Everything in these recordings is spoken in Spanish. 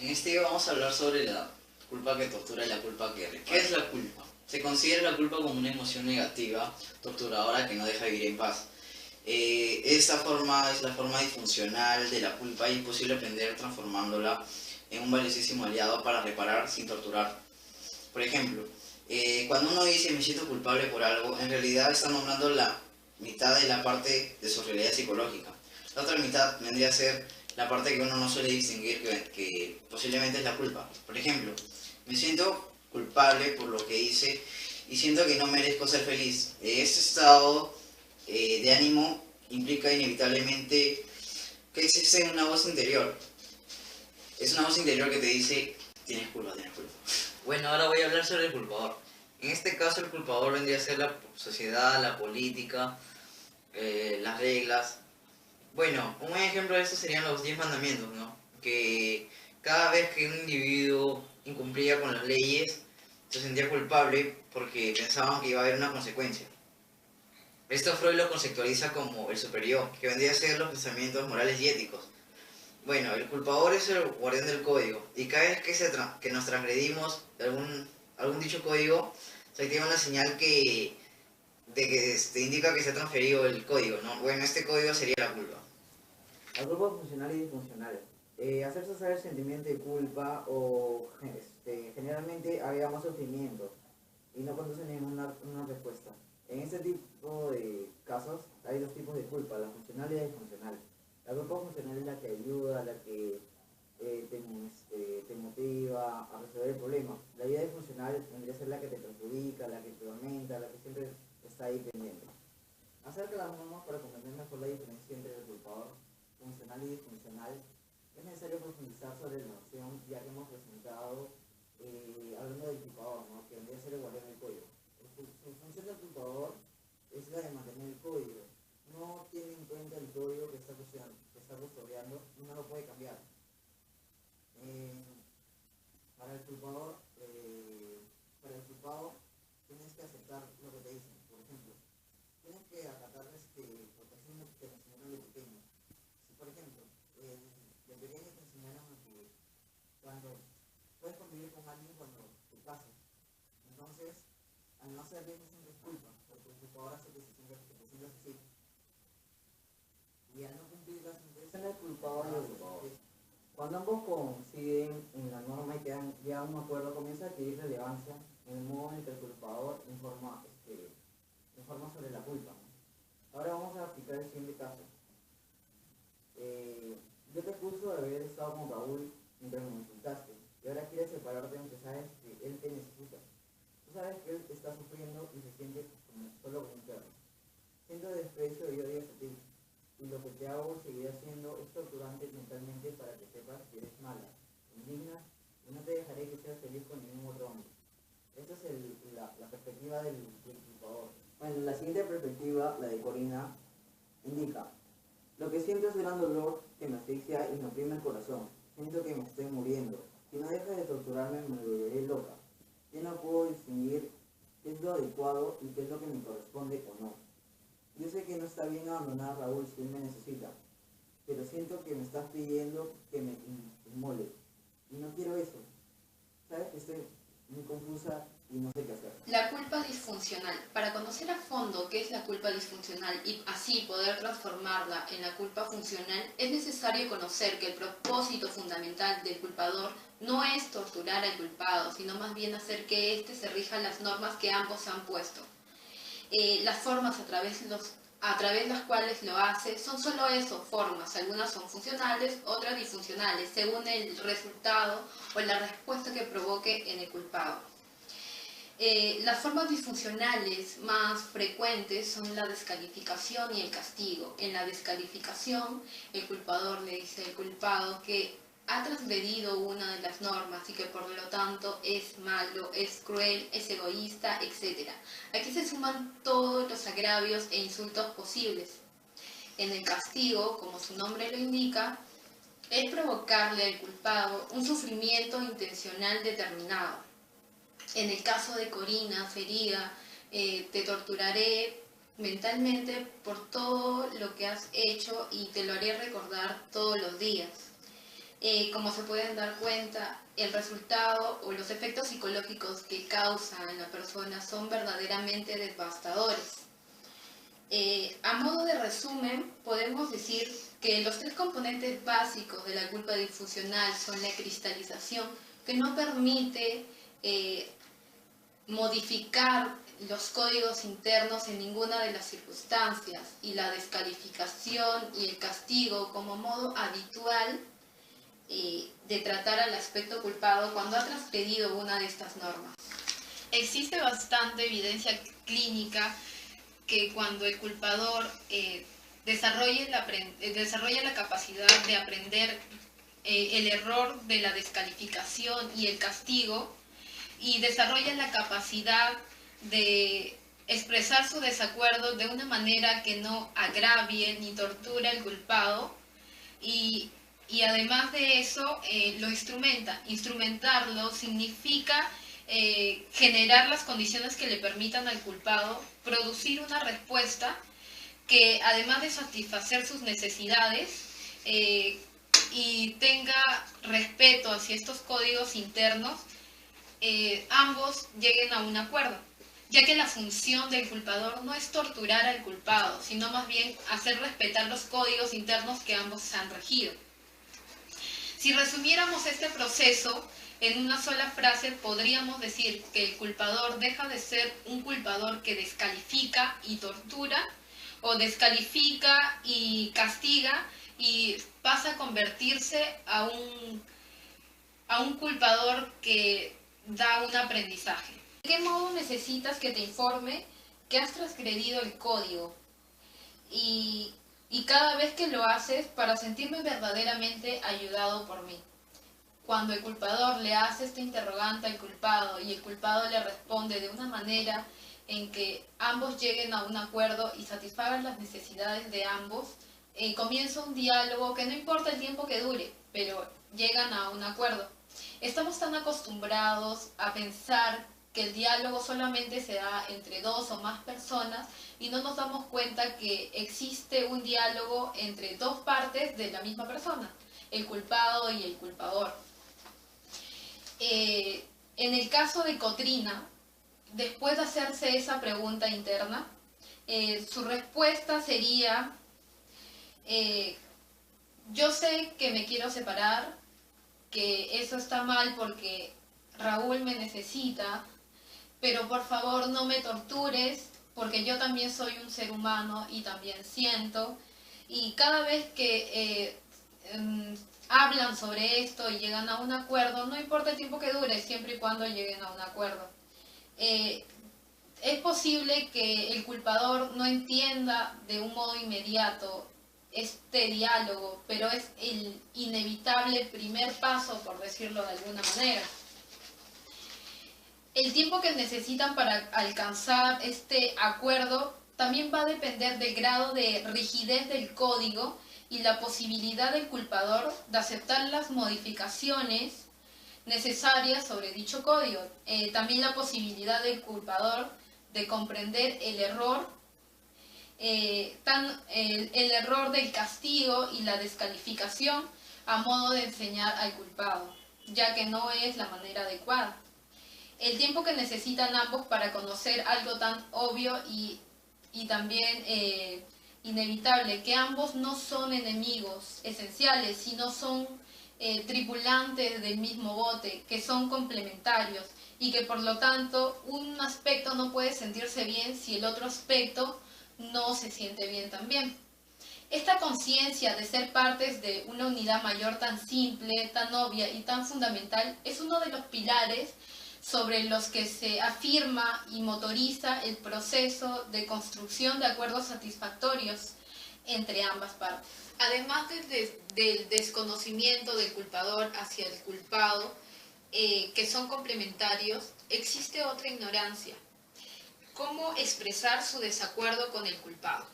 En este video vamos a hablar sobre la culpa que tortura y la culpa que repara. ¿Qué es la culpa? Se considera la culpa como una emoción negativa, torturadora que no deja vivir en paz. Esta forma es la forma disfuncional de la culpa y es posible aprender transformándola en un valiosísimo aliado para reparar sin torturar. Por ejemplo, cuando uno dice me siento culpable por algo, en realidad está nombrando la mitad de la parte de su realidad psicológica. La otra mitad vendría a ser la parte que uno no suele distinguir, que posiblemente es la culpa. Por ejemplo, me siento culpable por lo que hice y siento que no merezco ser feliz. Este estado de ánimo implica inevitablemente que existe una voz interior. Es una voz interior que te dice, tienes culpa, tienes culpa. Bueno, ahora voy a hablar sobre el culpador. En este caso el culpador vendría a ser la sociedad, la política, las reglas. Bueno, un ejemplo de esto serían los 10 mandamientos, ¿no? Que cada vez que un individuo incumplía con las leyes, se sentía culpable porque pensaban que iba a haber una consecuencia. Esto Freud lo conceptualiza como el superior, que vendría a ser los pensamientos morales y éticos. Bueno, el culpador es el guardián del código, y cada vez que nos transgredimos de algún dicho código, se activa una señal de que indica que se ha transferido el código, ¿no? Bueno, este código sería la culpa. La culpa funcional y disfuncional. Hacer cesar el sentimiento de culpa o generalmente agrega más sufrimiento y no conduce a ninguna una respuesta. En este tipo de casos hay dos tipos de culpa, la funcional y la disfuncional. La culpa funcional es la que ayuda, la que te motiva a resolver el problema. La vida disfuncional vendría a ser la que te perjudica, la que te atormenta, la que siempre está ahí pendiente. Acerca de las normas para comprender mejor la diferencia entre el culpador funcional y disfuncional, es necesario profundizar sobre la noción, ya que hemos presentado hablando del culpador, ¿no? Que vendría a ser el guardián del código. Su función del culpador es la de mantener el código. No tiene en cuenta el código que está custodiando y no lo puede cambiar. Para el culpador, tienes que aceptar lo que te dicen. Por ejemplo, tienes que acatar protecciones que te enseñaron de pequeño. Si por ejemplo, de pequeño te enseñaron a que cuando puedes convivir con alguien cuando te casas, entonces al no hacer bien siempre es culpa, porque el culpador hace que te sientas así. Y al no cumplir las intenciones del culpable, cuando ambos coinciden en la norma y llegan a un acuerdo, comienza a adquirir relevancia en el modo en que el culpador informa sobre la culpa, ¿no? Ahora vamos a aplicar el siguiente caso. Yo te acuso de haber estado con Raúl mientras me insultaste y ahora quieres separarte aunque sabes que él te necesita. Tú sabes que él está sufriendo y se siente solo como un perro. Siento desprecio y odio hacia ti. Y lo que te hago seguir haciendo es torturante mentalmente para que sepas que eres mala, indigna y no te dejaré que seas feliz con ningún otro hombre. Esa es la perspectiva del culpador. Bueno, la siguiente perspectiva, la de Corina, indica: lo que siento es gran dolor que me asfixia y me oprime el corazón. Siento que me estoy muriendo. Si no dejas de torturarme me volveré loca. Yo no puedo distinguir qué es lo adecuado y qué es lo que me corresponde o no. Yo sé que no está bien abandonar a Raúl si él me necesita, pero siento que me estás pidiendo que me inmole. Y no quiero eso. Sabes que estoy muy confusa y no sé qué hacer. La culpa disfuncional. Para conocer a fondo qué es la culpa disfuncional y así poder transformarla en la culpa funcional, es necesario conocer que el propósito fundamental del culpador no es torturar al culpado, sino más bien hacer que éste se rija a las normas que ambos han puesto. Las formas a través de las cuales lo hace son solo eso, formas. Algunas son funcionales, otras disfuncionales, según el resultado o la respuesta que provoque en el culpado. Las formas disfuncionales más frecuentes son la descalificación y el castigo. En la descalificación, el culpador le dice al culpado que ha transgredido una de las normas y que por lo tanto es malo, es cruel, es egoísta, etc. Aquí se suman todos los agravios e insultos posibles. En el castigo, como su nombre lo indica, es provocarle al culpado un sufrimiento intencional determinado. En el caso de Corina sería, te torturaré mentalmente por todo lo que has hecho y te lo haré recordar todos los días. Como se pueden dar cuenta, el resultado o los efectos psicológicos que causa en la persona son verdaderamente devastadores. A modo de resumen, podemos decir que los tres componentes básicos de la culpa disfuncional son la cristalización, que no permite modificar los códigos internos en ninguna de las circunstancias, y la descalificación y el castigo como modo habitual de tratar al aspecto culpado cuando ha transgredido una de estas normas. Existe bastante evidencia clínica que cuando el culpador desarrolla la capacidad de aprender el error de la descalificación y el castigo, y desarrolla la capacidad de expresar su desacuerdo de una manera que no agravie ni torture al culpado, y además de eso lo instrumenta. Instrumentarlo significa generar las condiciones que le permitan al culpado producir una respuesta que, además de satisfacer sus necesidades y tenga respeto hacia estos códigos internos, ambos lleguen a un acuerdo, ya que la función del culpador no es torturar al culpado, sino más bien hacer respetar los códigos internos que ambos han regido. Si resumiéramos este proceso en una sola frase, podríamos decir que el culpador deja de ser un culpador que descalifica y tortura, o descalifica y castiga, y pasa a convertirse a un culpador que da un aprendizaje. ¿De qué modo necesitas que te informe que has transgredido el código? Y cada vez que lo haces, para sentirme verdaderamente ayudado por mí. Cuando el culpador le hace esta interrogante al culpado y el culpado le responde de una manera en que ambos lleguen a un acuerdo y satisfagan las necesidades de ambos, comienza un diálogo que no importa el tiempo que dure, pero llegan a un acuerdo. Estamos tan acostumbrados a pensar que el diálogo solamente se da entre dos o más personas y no nos damos cuenta que existe un diálogo entre dos partes de la misma persona, el culpado y el culpador. En el caso de Cotrina, después de hacerse esa pregunta interna, su respuesta sería: yo sé que me quiero separar, que eso está mal porque Raúl me necesita, pero por favor no me tortures, porque yo también soy un ser humano y también siento. Y cada vez que hablan sobre esto y llegan a un acuerdo, no importa el tiempo que dure, siempre y cuando lleguen a un acuerdo. Es posible que el culpador no entienda de un modo inmediato este diálogo, pero es el inevitable primer paso, por decirlo de alguna manera. El tiempo que necesitan para alcanzar este acuerdo también va a depender del grado de rigidez del código y la posibilidad del culpador de aceptar las modificaciones necesarias sobre dicho código. También la posibilidad del culpador de comprender el error, el error del castigo y la descalificación a modo de enseñar al culpado, ya que no es la manera adecuada. El tiempo que necesitan ambos para conocer algo tan obvio y también inevitable, que ambos no son enemigos esenciales, sino son tripulantes del mismo bote, que son complementarios y que por lo tanto un aspecto no puede sentirse bien si el otro aspecto no se siente bien también. Esta conciencia de ser partes de una unidad mayor tan simple, tan obvia y tan fundamental es uno de los pilares sobre los que se afirma y motoriza el proceso de construcción de acuerdos satisfactorios entre ambas partes. Además del desconocimiento del culpador hacia el culpado, que son complementarios, existe otra ignorancia: cómo expresar su desacuerdo con el culpado.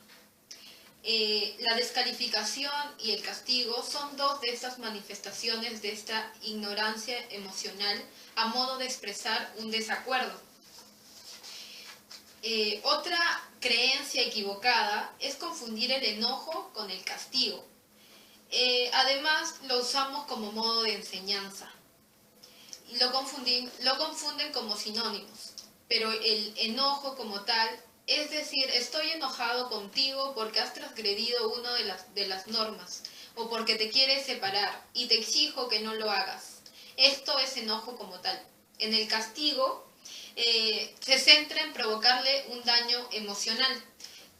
La descalificación y el castigo son dos de estas manifestaciones de esta ignorancia emocional a modo de expresar un desacuerdo. Otra creencia equivocada es confundir el enojo con el castigo. Además, lo usamos como modo de enseñanza. Y lo confunden como sinónimos. Pero el enojo como tal, es decir, estoy enojado contigo porque has transgredido una de las normas o porque te quieres separar y te exijo que no lo hagas. Esto es enojo como tal. En el castigo se centra en provocarle un daño emocional.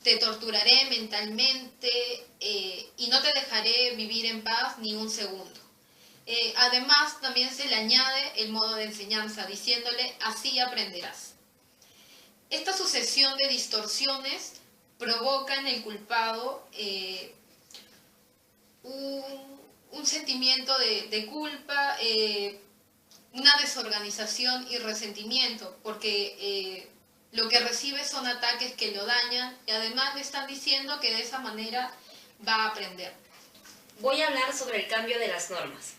Te torturaré mentalmente y no te dejaré vivir en paz ni un segundo. Además, también se le añade el modo de enseñanza, diciéndole, así aprenderás. Esta sucesión de distorsiones provoca en el culpado un sentimiento de culpa, una desorganización y resentimiento, porque lo que recibe son ataques que lo dañan y además le están diciendo que de esa manera va a aprender. Voy a hablar sobre el cambio de las normas.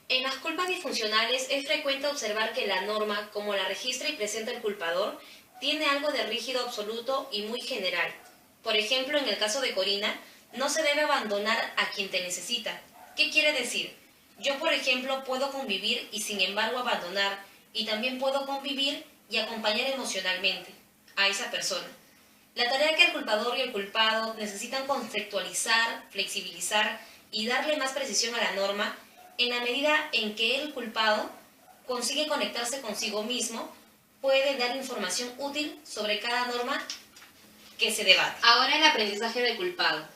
En las culpas disfuncionales es frecuente observar que la norma, como la registra y presenta el culpador, tiene algo de rígido absoluto y muy general. Por ejemplo, en el caso de Corina, no se debe abandonar a quien te necesita. ¿Qué quiere decir? Yo, por ejemplo, puedo convivir y sin embargo abandonar, y también puedo convivir y acompañar emocionalmente a esa persona. La tarea que el culpador y el culpado necesitan conceptualizar, flexibilizar y darle más precisión a la norma en la medida en que el culpado consigue conectarse consigo mismo, puede dar información útil sobre cada norma que se debate. Ahora el aprendizaje del culpado.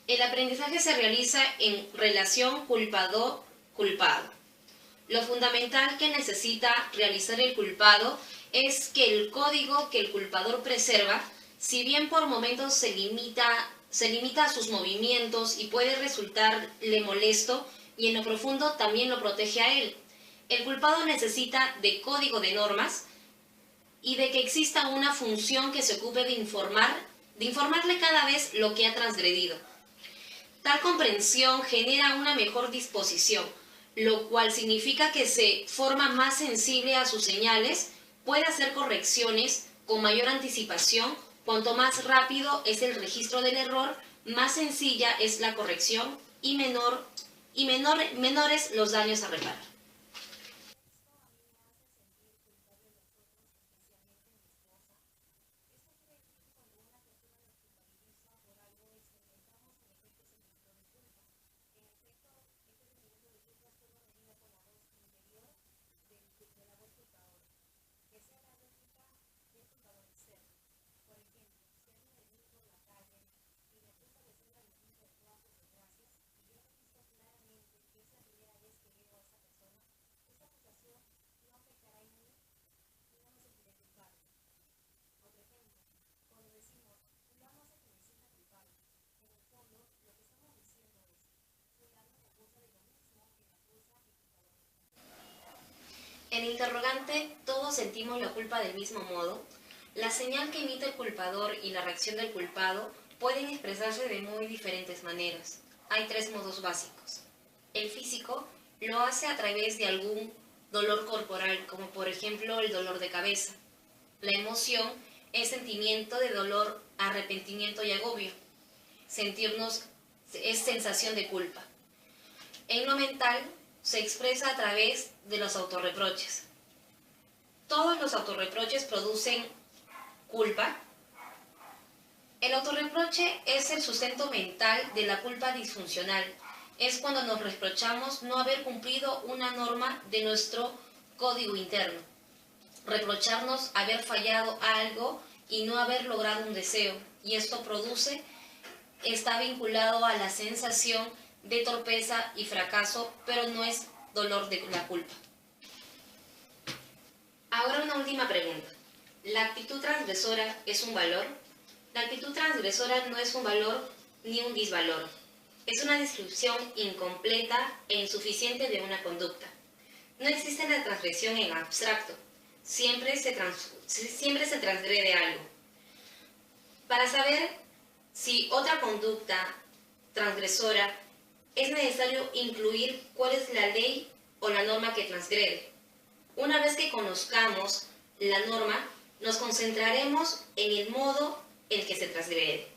El aprendizaje se realiza en relación culpador-culpado. Lo fundamental que necesita realizar el culpado es que el código que el culpador preserva, si bien por momentos se limita a sus movimientos y puede resultarle molesto, y en lo profundo también lo protege a él. El culpado necesita de código de normas y de que exista una función que se ocupe de informarle cada vez lo que ha transgredido. Tal comprensión genera una mejor disposición, lo cual significa que se forma más sensible a sus señales, puede hacer correcciones con mayor anticipación. Cuanto más rápido es el registro del error, más sencilla es la corrección y menores los daños a reparar. En interrogante, todos sentimos la culpa del mismo modo. La señal que emite el culpador y la reacción del culpado pueden expresarse de muy diferentes maneras. Hay 3 modos básicos. El físico lo hace a través de algún dolor corporal, como por ejemplo el dolor de cabeza. La emoción es sentimiento de dolor, arrepentimiento y agobio. Sentirnos es sensación de culpa. En lo mental se expresa a través de los autorreproches. Todos los autorreproches producen culpa. El autorreproche es el sustento mental de la culpa disfuncional. Es cuando nos reprochamos no haber cumplido una norma de nuestro código interno. Reprocharnos haber fallado algo y no haber logrado un deseo. Y esto está vinculado a la sensación de torpeza y fracaso, pero no es dolor de la culpa. Ahora una última pregunta. ¿La actitud transgresora es un valor? La actitud transgresora no es un valor ni un disvalor. Es una descripción incompleta e insuficiente de una conducta. No existe la transgresión en abstracto. Siempre se transgrede algo. Para saber si otra conducta transgresora es necesario incluir cuál es la ley o la norma que transgrede. Una vez que conozcamos la norma, nos concentraremos en el modo en que se transgrede.